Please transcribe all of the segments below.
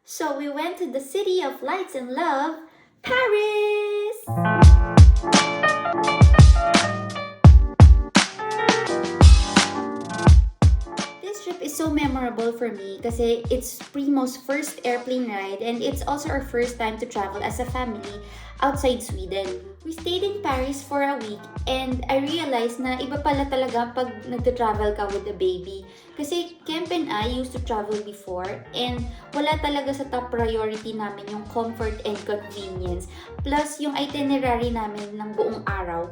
So we went to the city of lights and love, Paris! This trip is so memorable for me kasi it's Primo's first airplane ride and it's also our first time to travel as a family outside Sweden. We stayed in Paris for a week and I realized na iba pala talaga pag nagta-travel ka with a baby. Kasi Kemp and I used to travel before and wala talaga sa top priority namin yung comfort and convenience. Plus yung itinerary namin ng buong araw,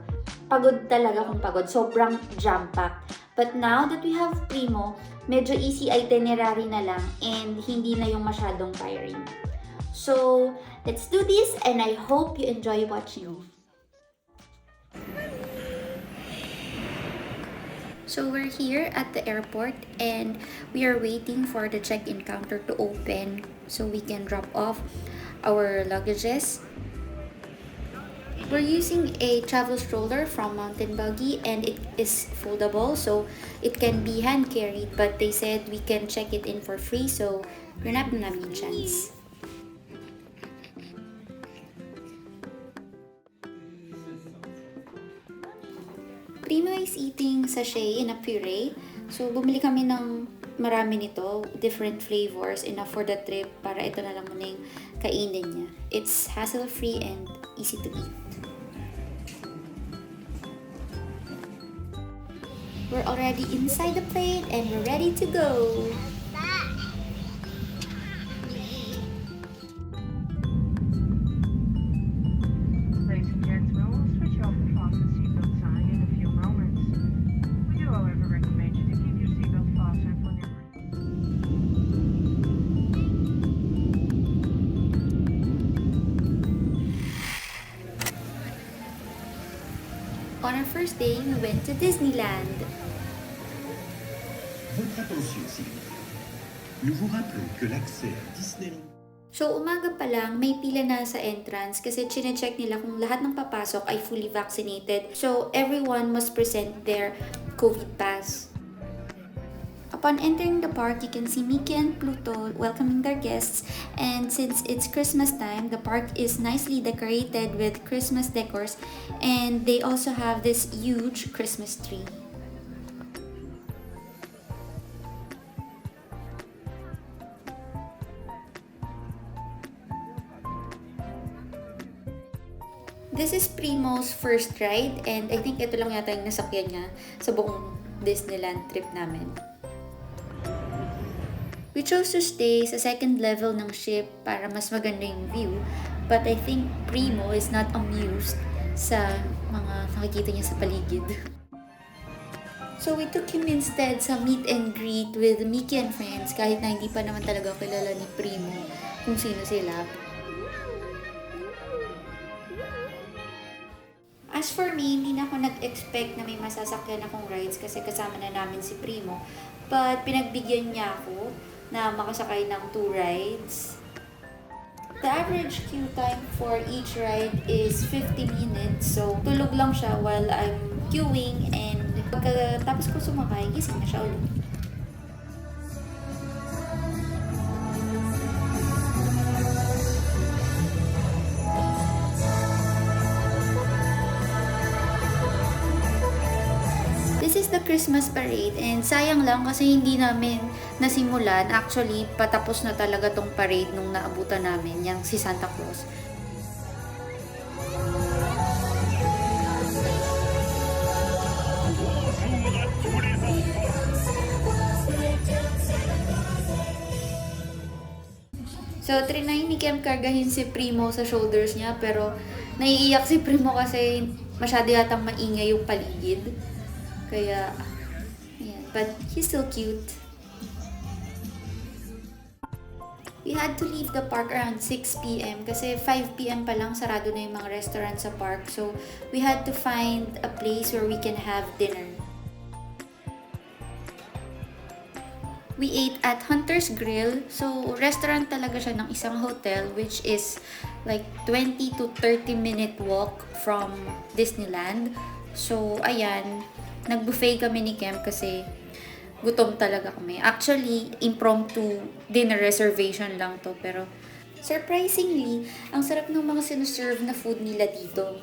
pagod talaga kung pagod. Sobrang jam-packed. But now that we have Primo, medyo easy itinerary na lang and hindi na yung masyadong tiring. So, let's do this and I hope you enjoy watching. So we're here at the airport and we are waiting for the check-in counter to open so we can drop off our luggages. We're using a travel stroller from Mountain Buggy and it is foldable so it can be hand carried, but they said we can check it in for free so we're not gonna have any chance. Primo is eating sachet in a puree. So, bumili kami ng marami nito, different flavors, enough for the trip para ito na lang muna yung kainin niya. It's hassle-free and easy to eat. We're already inside the plane and we're ready to go! On our first day, we went to Disneyland. Votre attention, s'il vous plaît. Nous vous rappelons que l'accès à Disneyland. So, umaga pa lang, may pila na sa entrance kasi chine-check nila kung lahat ng papasok ay fully vaccinated. So, everyone must present their COVID pass. Upon entering the park, you can see Mickey and Pluto welcoming their guests. And since it's Christmas time, the park is nicely decorated with Christmas decors. And they also have this huge Christmas tree. This is Primo's first ride and I think ito lang yata yung nasakyan niya sa buong Disneyland trip namin. We chose to stay sa second level ng ship para mas maganda yung view, but I think Primo is not amused sa mga nakikita niya sa paligid. So we took him instead sa meet and greet with Mickey and friends kahit na hindi pa naman talaga kilala ni Primo kung sino sila. As for me, hindi na ako nag-expect na may masasakyan akong rides kasi kasama na namin si Primo. But pinagbigyan niya ako na makasakay ng 2 rides. The average queue time for each ride is 50 minutes. So, tulog lang siya while I'm queuing and pagkatapos ko sumakay, gising na siya ulit. This is the Christmas parade and sayang lang kasi hindi namin nasimulan. Actually, patapos na talaga tong parade nung naabutan namin, yung si Santa Claus. So, trinay ni Kem kargahin si Primo sa shoulders niya pero naiiyak si Primo kasi masyado yatang maingay yung paligid. Kaya, yeah, but he's still cute. We had to leave the park around 6 p.m. kasi 5 p.m. pa lang sarado na yung mga restaurant sa park. So, we had to find a place where we can have dinner. We ate at Hunter's Grill. So, restaurant talaga siya ng isang hotel which is like 20 to 30 minute walk from Disneyland. So, ayan, nag-buffet kami ni Kem kasi gutom talaga kami. Actually, impromptu dinner reservation lang to, pero surprisingly, ang sarap ng mga sinuserve na food nila dito.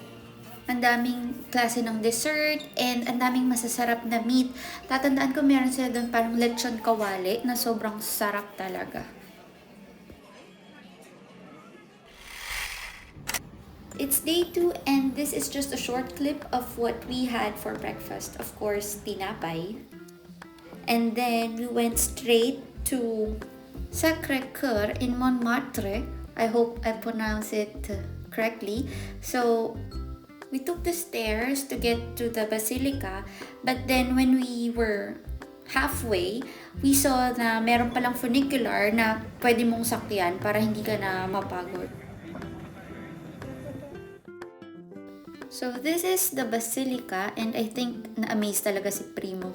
Ang daming klase ng dessert and ang daming masasarap na meat. Tatandaan ko meron sila doon parang lechon kawali na sobrang sarap talaga. It's day 2 and this is just a short clip of what we had for breakfast. Of course, tinapay. And then we went straight to Sacré-Cœur in Montmartre. I hope I pronounce it correctly. So, we took the stairs to get to the basilica, but then when we were halfway, we saw na meron palang funicular na pwede mong sakyan para hindi ka na mapagod. So this is the basilica and I think na-amaze talaga si Primo.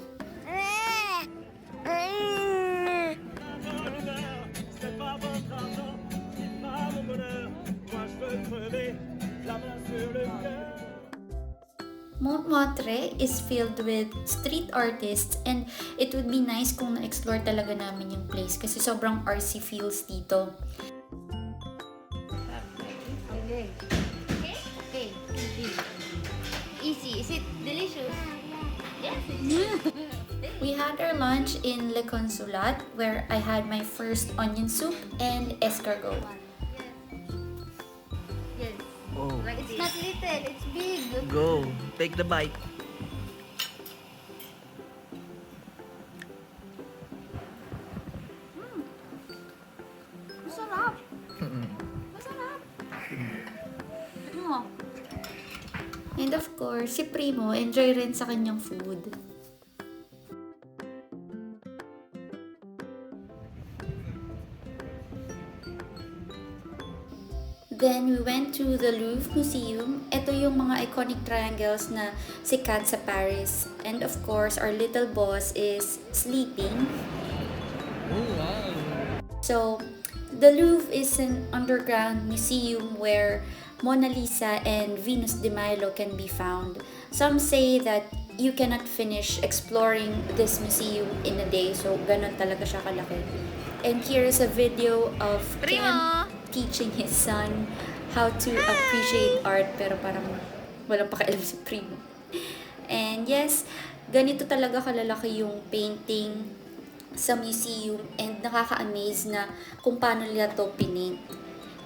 Montmartre is filled with street artists and it would be nice kung na-explore talaga namin yung place kasi sobrang artsy feels dito. Okay. Okay. Easy. Is it delicious? Yes. We had our lunch in Le Consulat where I had my first onion soup and escargot. Yes. Oh, Like it's not little, it's big. go. Take the bite. Masarap. Masarap. Ano? And of course, si Primo enjoy rin sa kanyang food. Then we went to the Louvre Museum. Ito yung mga iconic triangles na sikat sa Paris. And of course, our little boss is sleeping. Oh, wow. So, the Louvre is an underground museum where Mona Lisa and Venus de Milo can be found. Some say that you cannot finish exploring this museum in a day. So, ganun talaga siya kalaki. And here is a video of Ken teaching his son how to appreciate art, pero parang walang pakialam si Primo. And yes, ganito talaga kalalaki yung painting sa museum and nakaka-amaze na kung paano nila to pinaint.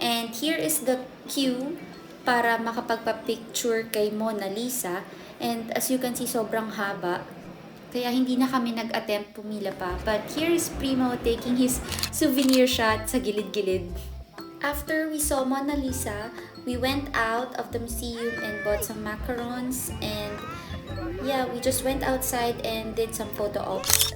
And here is the queue para makapagpa-picture kay Mona Lisa. And as you can see, sobrang haba. Kaya hindi na kami nag-attempt pumila pa. But here is Primo taking his souvenir shot sa gilid-gilid. After we saw Mona Lisa, we went out of the museum and bought some macarons. And yeah, we just went outside and did some photo ops.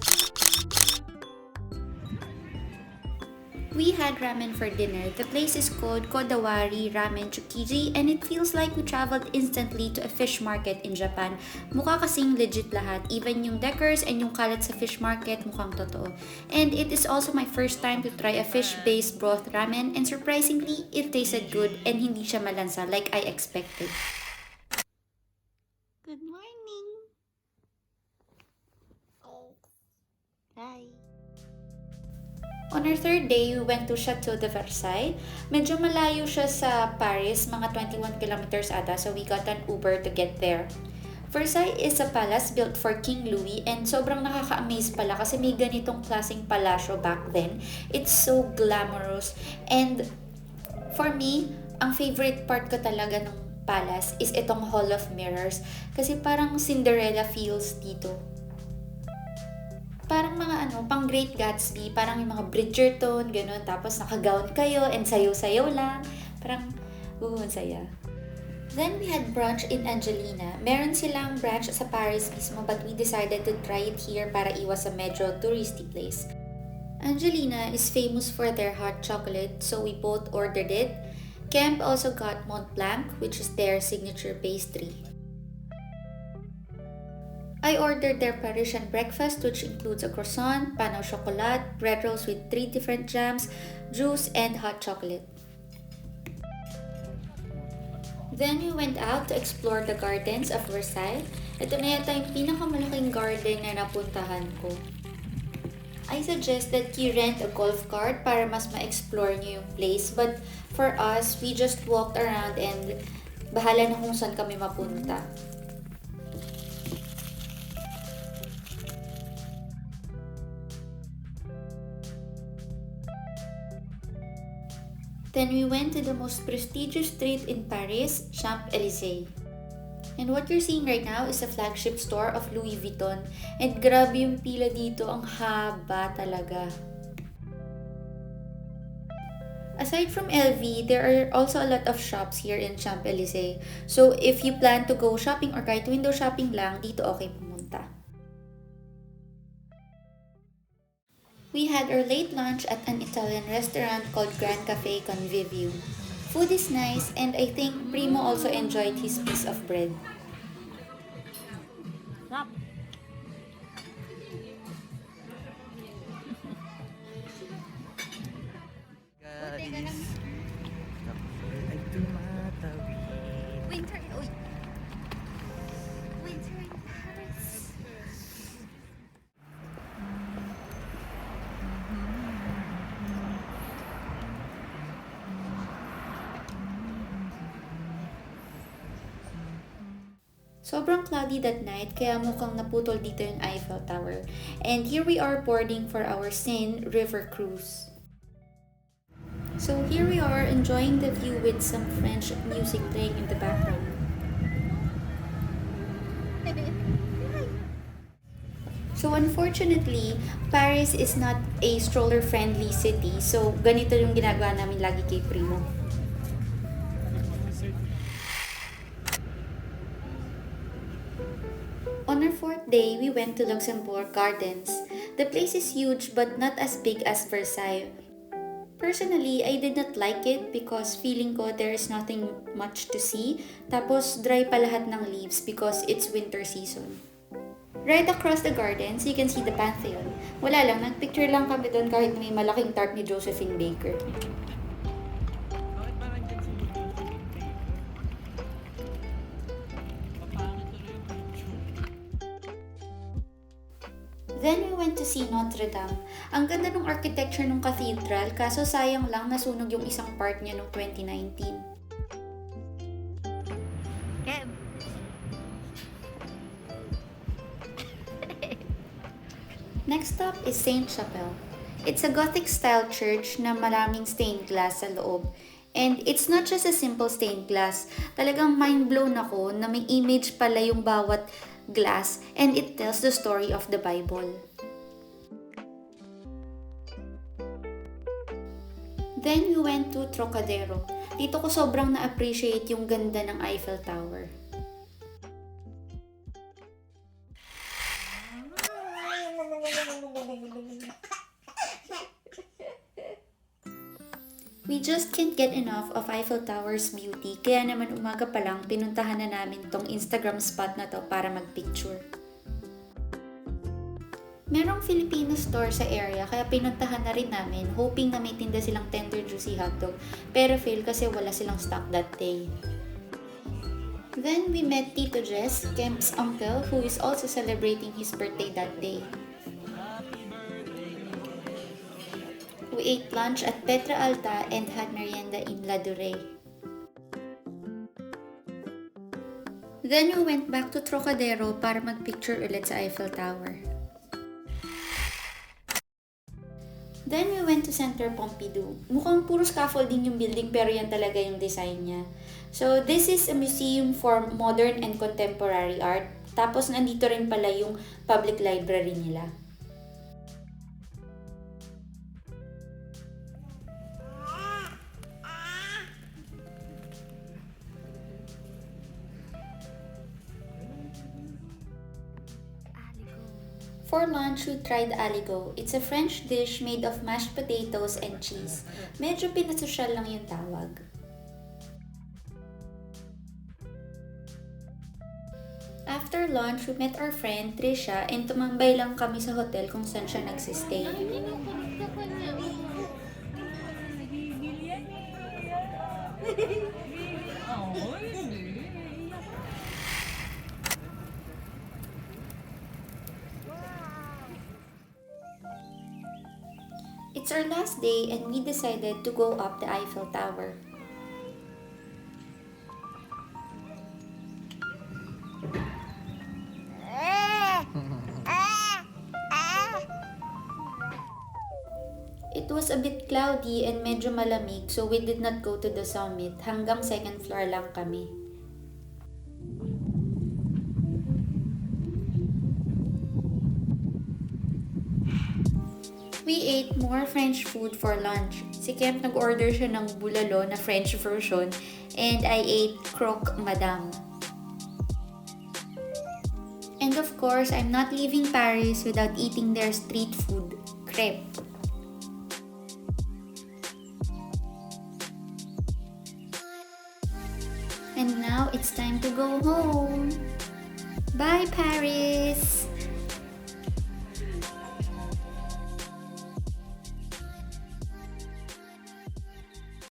We had ramen for dinner. The place is called Kodawari Ramen Tsukiji and it feels like we traveled instantly to a fish market in Japan. Mukha kasing legit lahat. Even yung decors and yung kalat sa fish market mukhang totoo. And it is also my first time to try a fish-based broth ramen and surprisingly, it tasted good and hindi siya malansa like I expected. Good morning. Hi. On our third day, we went to Château de Versailles. Medyo malayo siya sa Paris, mga 21 kilometers ata, so we got an Uber to get there. Versailles is a palace built for King Louis and sobrang nakaka-amaze pala kasi may ganitong klaseng palasyo back then. It's so glamorous and for me, ang favorite part ko talaga ng palace is itong Hall of Mirrors kasi parang Cinderella feels dito. Parang mga pang Great Gatsby, parang yung mga Bridgerton, gano'n. Tapos naka-gown kayo and sayaw-sayaw lang. Parang, ang saya. Then we had brunch in Angelina. Meron silang branch sa Paris mismo but we decided to try it here para iwas sa medyo touristy place. Angelina is famous for their hot chocolate so we both ordered it. Kemp also got Mont Blanc, which is their signature pastry. I ordered their Parisian breakfast, which includes a croissant, pan au chocolat, bread rolls with 3 different jams, juice, and hot chocolate. Then we went out to explore the gardens of Versailles. Ito na yata yung pinakamalaking garden na napuntahan ko. I suggest that you rent a golf cart para mas ma-explore nyo yung place. But for us, we just walked around and bahala na kung saan kami mapunta. Then we went to the most prestigious street in Paris, Champs-Élysées. And what you're seeing right now is the flagship store of Louis Vuitton. And grabe yung pila dito, ang haba talaga. Aside from LV, there are also a lot of shops here in Champs-Élysées. So if you plan to go shopping or kahit window shopping lang, dito okay pumunta. We had our late lunch at an Italian restaurant called Grand Cafe Convivio. Food is nice, and I think Primo also enjoyed his piece of bread. Sarap. Buti ka lang. Ay tumatawid. Winter. Uy. Winter in Paris. Sobrang cloudy that night, kaya mukhang naputol dito yung Eiffel Tower. And here we are boarding for our Seine River cruise. So here we are enjoying the view with some French music playing in the background. So unfortunately, Paris is not a stroller-friendly city. So ganito yung ginagawa namin lagi kay Primo. On our fourth day, we went to Luxembourg Gardens. The place is huge but not as big as Versailles. Personally, I did not like it because feeling ko there is nothing much to see. Tapos dry pa lahat ng leaves because it's winter season. Right across the gardens, you can see the Pantheon. Wala lang, nagpicture lang kami doon kahit may malaking tarp ni Josephine Baker. Bakit parang dyan si Then we went to see Notre Dame. Ang ganda ng architecture ng cathedral, kaso sayang lang nasunog yung isang part niya noong 2019. Kev. Next stop is Saint Chapelle. It's a Gothic-style church na maraming stained glass sa loob. And it's not just a simple stained glass. Talagang mind-blown ako na may image pala yung bawat glass and it tells the story of the Bible. Then we went to Trocadero. Dito ko sobrang na-appreciate yung ganda ng Eiffel Tower. We just can't get enough of Eiffel Tower's beauty, kaya naman umaga pa lang pinuntahan na namin tong Instagram spot na to para magpicture. Merong Filipino store sa area kaya pinuntahan na rin namin, hoping na may tinda silang tender juicy hotdog, pero fail kasi wala silang stock that day. Then we met Tito Jess, Kemp's uncle, who is also celebrating his birthday that day. We ate lunch at Petra Alta and had merienda in La Durée. Then we went back to Trocadero para magpicture ulit sa Eiffel Tower. Then we went to Center Pompidou. Mukhang puro scaffolding yung building pero yan talaga yung design niya. So this is a museum for modern and contemporary art. Tapos nandito rin pala yung public library nila. For lunch, we tried aligot. It's a French dish made of mashed potatoes and cheese. Medyo pinasosyal lang yung tawag. After lunch, we met our friend Trisha and tumambay lang kami sa hotel kung saan siya nagsistay. It's our last day and we decided to go up the Eiffel Tower. It was a bit cloudy and medyo malamig so we did not go to the summit. Hanggang second floor lang kami. We ate more French food for lunch. Si Kemp nag-order siya ng bulalo na French version and I ate croque madame. And of course, I'm not leaving Paris without eating their street food, crepe. And now it's time to go home. Bye, Paris!